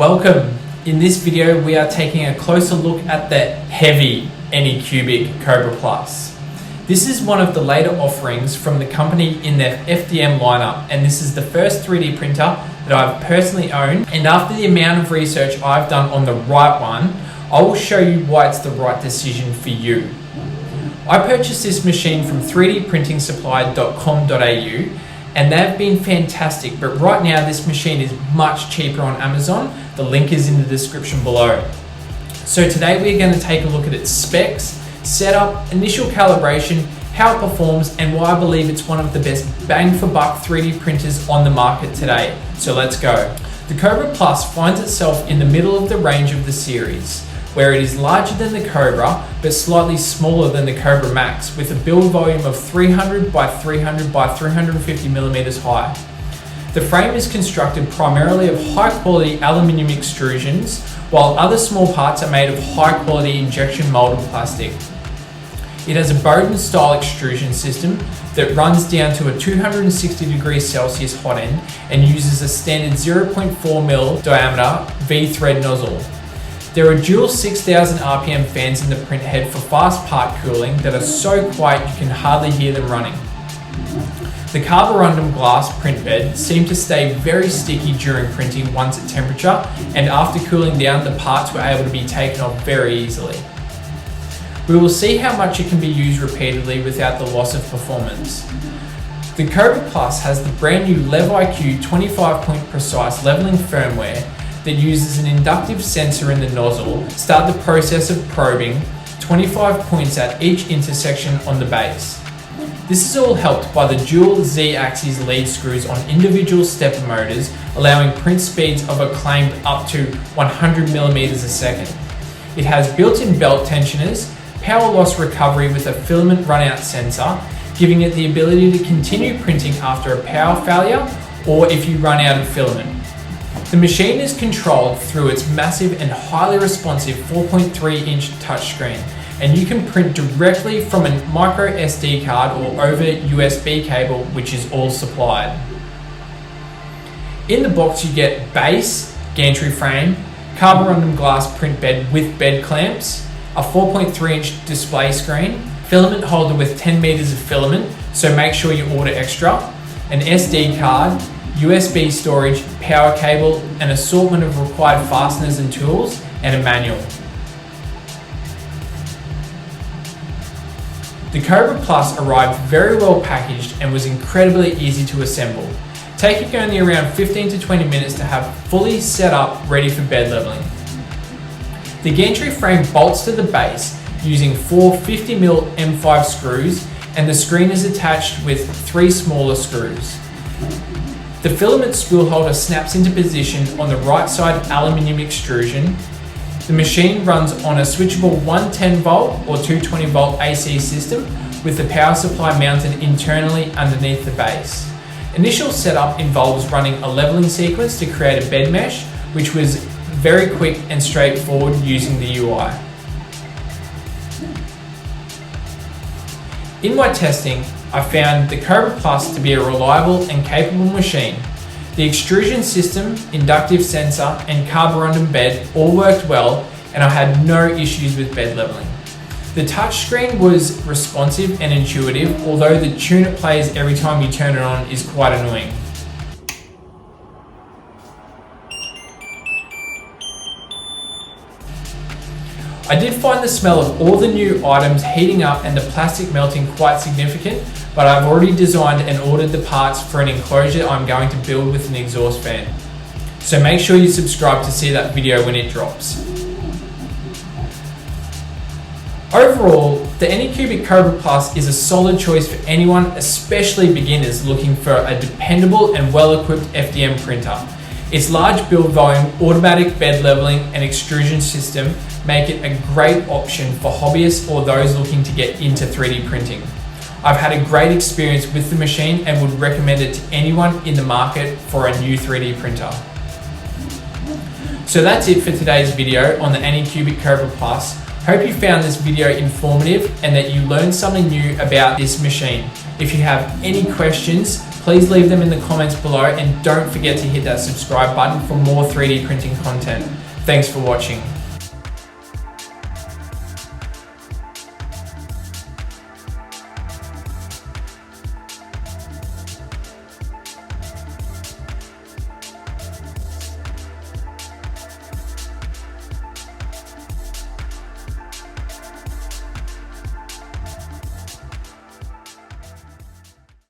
Welcome! In this video we are taking a closer look at the heavy Anycubic Kobra Plus. This is one of the later offerings from the company in their FDM lineup, and this is the first 3D printer that I've personally owned, and after the amount of research I've done on the right one, I will show you why it's the right decision for you. I purchased this machine from 3dprintingsupply.com.au and they've been fantastic, but right now this machine is much cheaper on Amazon. The link is in the description below. So today we're going to take a look at its specs, setup, initial calibration, how it performs, and why I believe it's one of the best bang for buck 3D printers on the market today. So let's go. The Kobra Plus finds itself in the middle of the range of the series, where it is larger than the Kobra, but slightly smaller than the Kobra Max, with a build volume of 300 by 300 by 350 millimeters high. The frame is constructed primarily of high quality aluminium extrusions, while other small parts are made of high quality injection molded plastic. It has a Bowden style extrusion system that runs down to a 260 degrees Celsius hot end and uses a standard 0.4mm diameter V-thread nozzle. There are dual 6,000 RPM fans in the print head for fast part cooling that are so quiet you can hardly hear them running. The carborundum glass print bed seemed to stay very sticky during printing once at temperature, and after cooling down the parts were able to be taken off very easily. We will see how much it can be used repeatedly without the loss of performance. The Kobra Plus has the brand new LevIQ 25-point precise leveling firmware that uses an inductive sensor in the nozzle to start the process of probing 25 points at each intersection on the base. This is all helped by the dual Z-axis lead screws on individual stepper motors, allowing print speeds of a claimed up to 100 millimeters a second. It has built-in belt tensioners, power loss recovery with a filament runout sensor, giving it the ability to continue printing after a power failure or if you run out of filament. The machine is controlled through its massive and highly responsive 4.3-inch touchscreen, and you can print directly from a micro SD card or over USB cable, which is all supplied. In the box you get base, gantry frame, carborundum glass print bed with bed clamps, a 4.3-inch display screen, filament holder with 10 meters of filament, so make sure you order extra, an SD card, USB storage, power cable, an assortment of required fasteners and tools, and a manual. The Kobra Plus arrived very well packaged and was incredibly easy to assemble, taking only around 15 to 20 minutes to have fully set up ready for bed leveling. The gantry frame bolts to the base using 4 50mm M5 screws, and the screen is attached with 3 smaller screws. The filament spool holder snaps into position on the right side aluminium extrusion. The machine runs on a switchable 110 volt or 220 volt AC system with the power supply mounted internally underneath the base. Initial setup involves running a leveling sequence to create a bed mesh, which was very quick and straightforward using the UI. In my testing, I found the Kobra Plus to be a reliable and capable machine. The extrusion system, inductive sensor, and carborundum bed all worked well, and I had no issues with bed leveling. The touchscreen was responsive and intuitive, although the tune it plays every time you turn it on is quite annoying. I did find the smell of all the new items heating up and the plastic melting quite significant, but I've already designed and ordered the parts for an enclosure I'm going to build with an exhaust fan. So make sure you subscribe to see that video when it drops. Overall, the Anycubic Kobra Plus is a solid choice for anyone, especially beginners looking for a dependable and well-equipped FDM printer. Its large build volume, automatic bed leveling, and extrusion system make it a great option for hobbyists or those looking to get into 3D printing. I've had a great experience with the machine and would recommend it to anyone in the market for a new 3D printer. So that's it for today's video on the Anycubic Kobra Plus. Hope you found this video informative and that you learned something new about this machine. If you have any questions, please leave them in the comments below, and don't forget to hit that subscribe button for more 3D printing content. Thanks for watching.